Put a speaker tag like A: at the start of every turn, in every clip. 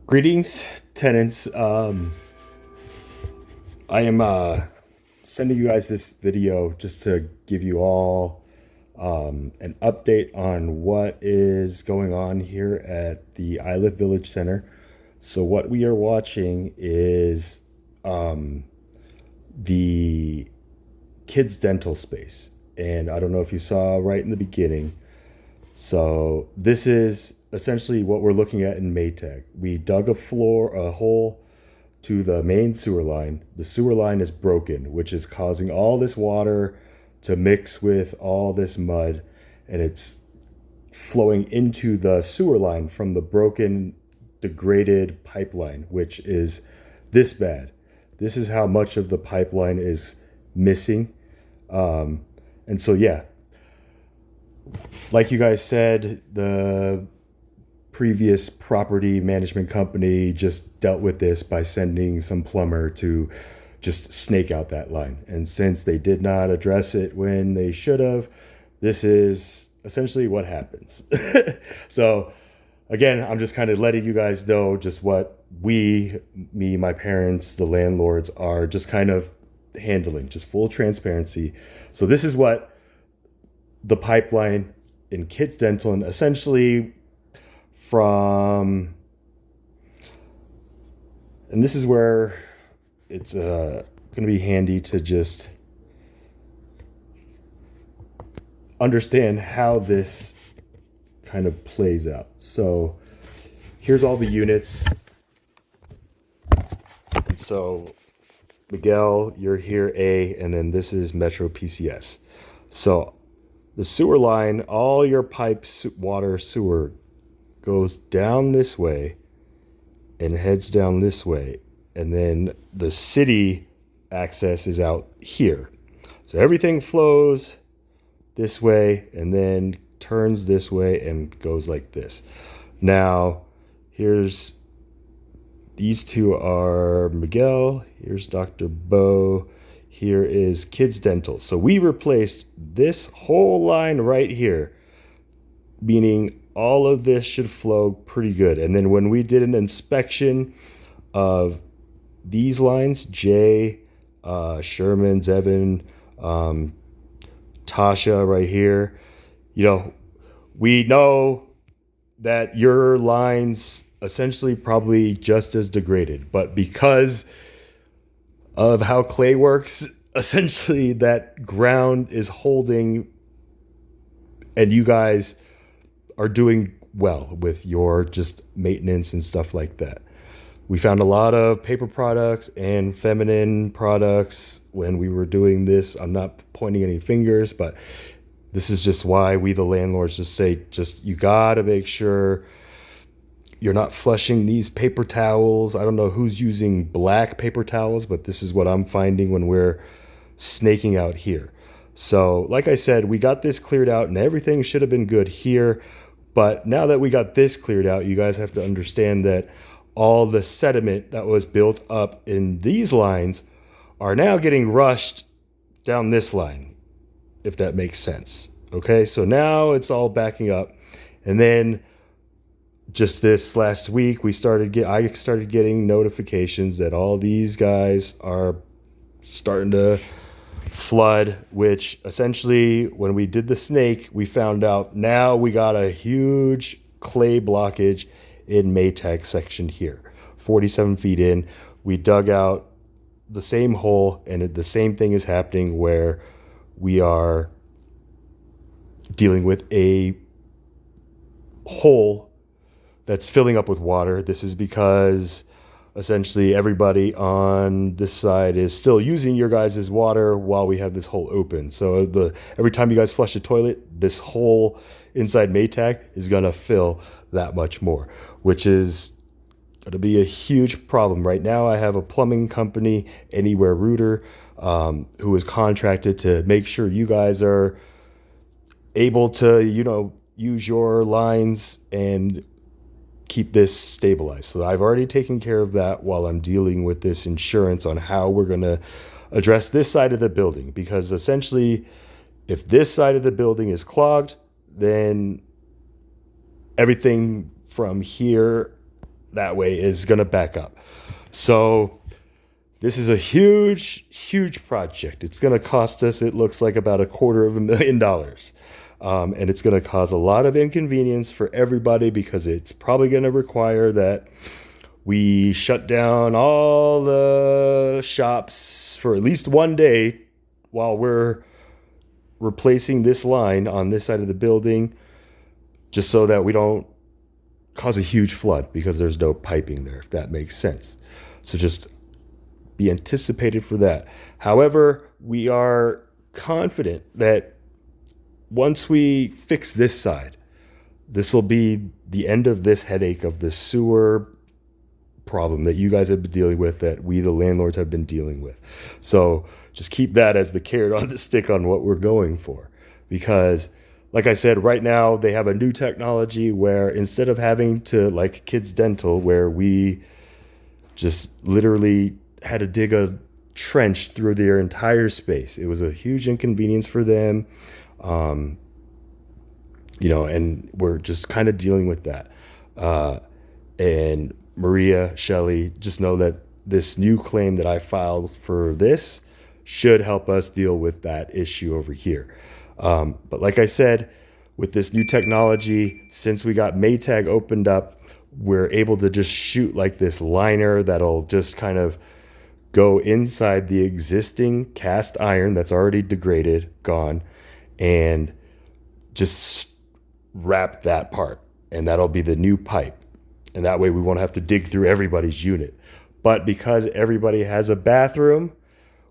A: Greetings, tenants. I am sending you guys this video just to give you all an update on what is going on here at the I Live Village Center. So what we are watching is the kids' dental space. And I don't know if you saw right in the beginning. So this is essentially what we're looking at in Maytag. We dug a hole to the main sewer line. The sewer line is broken, which is causing all this water to mix with all this mud, and it's flowing into the sewer line from the broken, degraded pipeline, which is this bad. This is how much of the pipeline is missing. And so, yeah, like you guys said, the previous property management company just dealt with this by sending some plumber to just snake out that line. And since they did not address it when they should have, this is essentially what happens. So again, I'm just kind of letting you guys know just what me, my parents, the landlords are just kind of handling, just full transparency. So this is what the pipeline in kids dental, and essentially from, and this is where it's going to be handy to just understand how this kind of plays out. So here's all the units. And so Miguel, you're here A, and then this is Metro PCS. So the sewer line, all your pipes, water, sewer goes down this way and heads down this way. And then the city access is out here. So everything flows this way and then turns this way and goes like this. Now, these two are Miguel. Here's Dr. Bo. Here is Kids Dental. So we replaced this whole line right here, meaning all of this should flow pretty good. And then when we did an inspection of these lines, Jay, Sherman, Zevin, Tasha right here, we know that your lines essentially probably just as degraded, but because of how clay works, essentially that ground is holding, and you guys are doing well with your just maintenance and stuff like that. We found a lot of paper products and feminine products when we were doing this. I'm not pointing any fingers, but this is just why we, the landlords, just say, you gotta make sure you're not flushing these paper towels. I don't know who's using black paper towels, but this is what I'm finding when we're snaking out here. So like I said, we got this cleared out and everything should have been good here. But now that we got this cleared out, you guys have to understand that all the sediment that was built up in these lines are now getting rushed down this line, if that makes sense. Okay, so now it's all backing up. And then just this last week, I started getting notifications that all these guys are starting to flood, which essentially when we did the snake, we found out now we got a huge clay blockage in Maytag section here, 47 feet in. We dug out the same hole, and the same thing is happening where we are dealing with a hole that's filling up with water. This is because essentially everybody on this side is still using your guys' water while we have this hole open. So every time you guys flush the toilet, this hole inside Maytag is gonna fill that much more, which is gonna be a huge problem. Right now I have a plumbing company, Anywhere Rooter, who is contracted to make sure you guys are able to, use your lines and keep this stabilized. So I've already taken care of that while I'm dealing with this insurance on how we're going to address this side of the building. Because essentially, if this side of the building is clogged, then everything from here that way is going to back up. So this is a huge, huge project. It's going to cost us, it looks like, about $250,000. And it's going to cause a lot of inconvenience for everybody because it's probably going to require that we shut down all the shops for at least one day while we're replacing this line on this side of the building, just so that we don't cause a huge flood because there's no piping there, if that makes sense. So just be anticipated for that. However, we are confident that once we fix this side, this will be the end of this headache of the sewer problem that you guys have been dealing with, that we, the landlords, have been dealing with. So just keep that as the carrot on the stick on what we're going for. Because, like I said, right now they have a new technology where instead of having to, like Kids Dental, where we just literally had to dig a trench through their entire space. It was a huge inconvenience for them. And we're just kind of dealing with that. And Maria, Shelley, just know that this new claim that I filed for this should help us deal with that issue over here. But like I said, with this new technology, since we got Maytag opened up, we're able to just shoot like this liner that'll just kind of go inside the existing cast iron that's already degraded, gone, and just wrap that part. And that'll be the new pipe. And that way we won't have to dig through everybody's unit. But because everybody has a bathroom,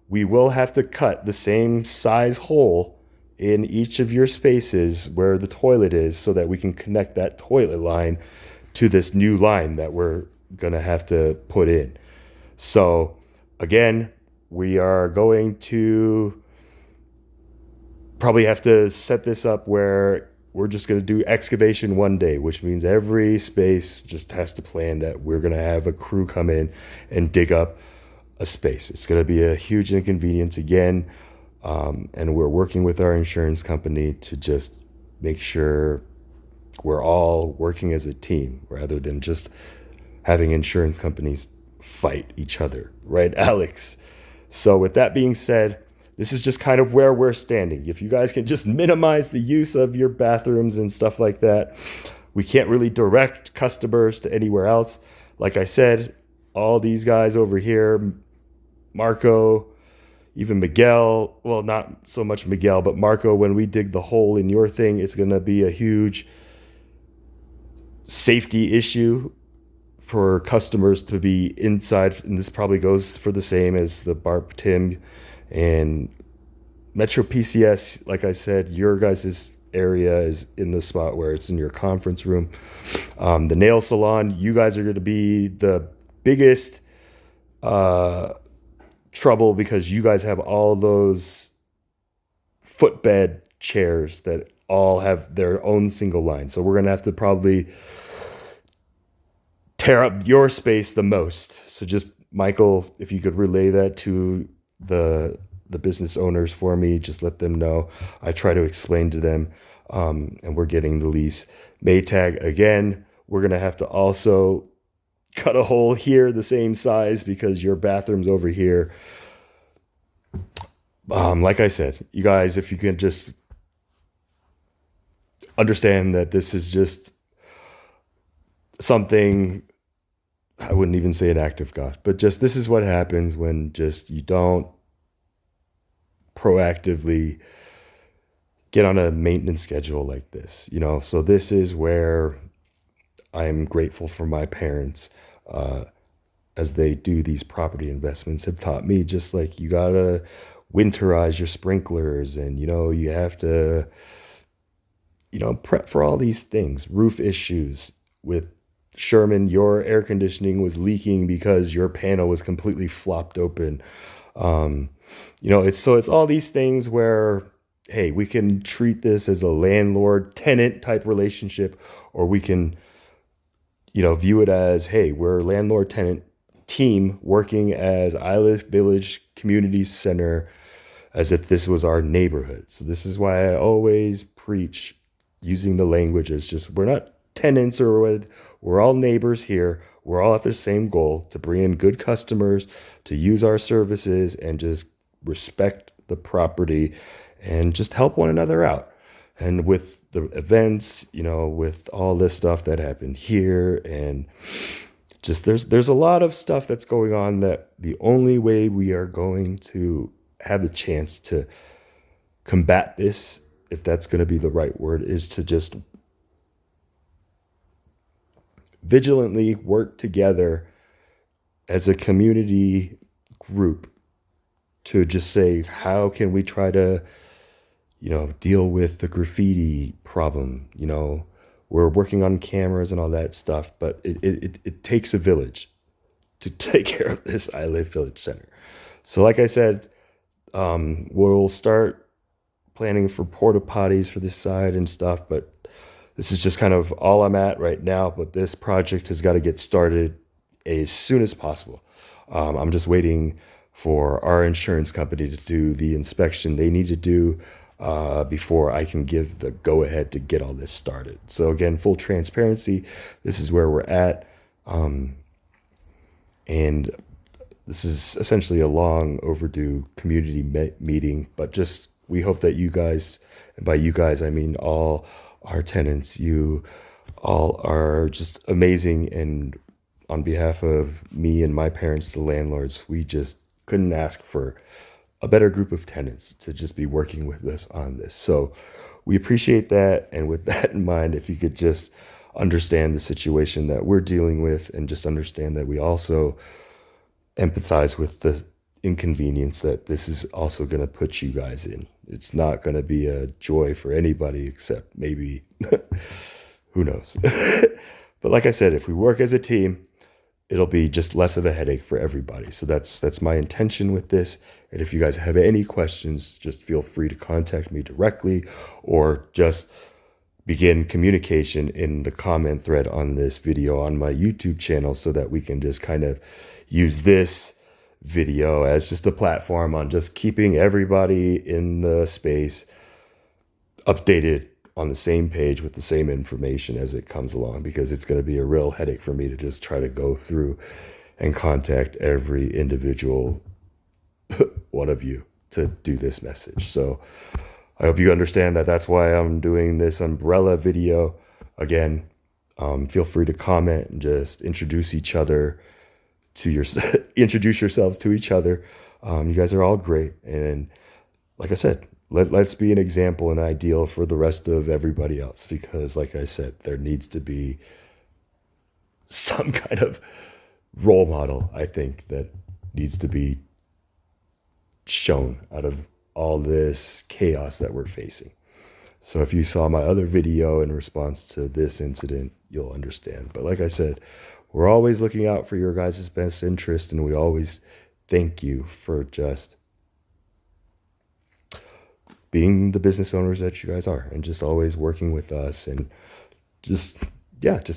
A: we will have to cut the same size hole in each of your spaces where the toilet is so that we can connect that toilet line to this new line that we're going to have to put in. So again, we are going to probably have to set this up where we're just going to do excavation one day, which means every space just has to plan that we're going to have a crew come in and dig up a space. It's going to be a huge inconvenience again. And we're working with our insurance company to just make sure we're all working as a team rather than just having insurance companies fight each other. Right, Alex? So with that being said, this is just kind of where we're standing. If you guys can just minimize the use of your bathrooms and stuff like that, we can't really direct customers to anywhere else. Like I said, all these guys over here, Marco, even Miguel, well, not so much Miguel, but Marco, when we dig the hole in your thing, it's going to be a huge safety issue for customers to be inside. And this probably goes for the same as the Barb Tim and Metro PCS. Like I said, your guys' area is in the spot where it's in your conference room. The nail salon, you guys are going to be the biggest trouble because you guys have all those footbed chairs that all have their own single line. So we're going to have to probably tear up your space the most. So just, Michael, if you could relay that to the business owners for me, just let them know. I try to explain to them, and we're getting the lease. Maytag, again, we're going to have to also cut a hole here the same size because your bathroom's over here. Like I said, you guys, if you can just understand that this is just something, I wouldn't even say an act of God, but just this is what happens when just you don't proactively get on a maintenance schedule like this, So this is where I'm grateful for my parents, as they do these property investments, have taught me just like you gotta winterize your sprinklers, and you have to prep for all these things. Roof issues with Sherman, your air conditioning was leaking because your panel was completely flopped open. It's all these things where, hey, we can treat this as a landlord tenant type relationship, or we can, view it as, hey, we're a landlord tenant team working as Isla Village Community Center as if this was our neighborhood. So this is why I always preach using the language as just, we're not tenants or what, we're all neighbors here we're all at the same goal to bring in good customers, to use our services and just respect the property and just help one another out. And with the events, with all this stuff that happened here, and just there's a lot of stuff that's going on, that the only way we are going to have a chance to combat this, if that's going to be the right word, is to just vigilantly work together as a community group to just say, how can we try to, deal with the graffiti problem? We're working on cameras and all that stuff, but it takes a village to take care of this I Live Village Center. So like I said, we'll start planning for porta potties for this side and stuff, but this is just kind of all I'm at right now. But this project has got to get started as soon as possible. I'm just waiting for our insurance company to do the inspection they need to do before I can give the go ahead to get all this started. So again, full transparency, this is where we're at. And this is essentially a long overdue community meeting, but just we hope that you guys, and by you guys, I mean all our tenants, you all are just amazing. And on behalf of me and my parents, the landlords, we just couldn't ask for a better group of tenants to just be working with us on this. So we appreciate that. And with that in mind, if you could just understand the situation that we're dealing with, and just understand that we also empathize with the inconvenience that this is also going to put you guys in. It's not going to be a joy for anybody except maybe, who knows. But like I said, if we work as a team, it'll be just less of a headache for everybody. So that's my intention with this. And if you guys have any questions, just feel free to contact me directly, or just begin communication in the comment thread on this video on my YouTube channel, so that we can just kind of use this video as just a platform on just keeping everybody in the space updated on the same page with the same information as it comes along, because it's going to be a real headache for me to just try to go through and contact every individual one of you to do this message. So I hope you understand that that's why I'm doing this umbrella video. Again, feel free to comment and just introduce yourselves to each other. You guys are all great. And like I said, let's be an example and ideal for the rest of everybody else, because like I said, there needs to be some kind of role model, I think, that needs to be shown out of all this chaos that we're facing. So if you saw my other video in response to this incident, you'll understand. But like I said, we're always looking out for your guys' best interest, and we always thank you for just being the business owners that you guys are, and just always working with us, and just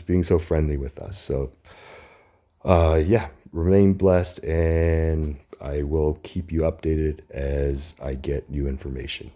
A: being so friendly with us. So remain blessed, and I will keep you updated as I get new information.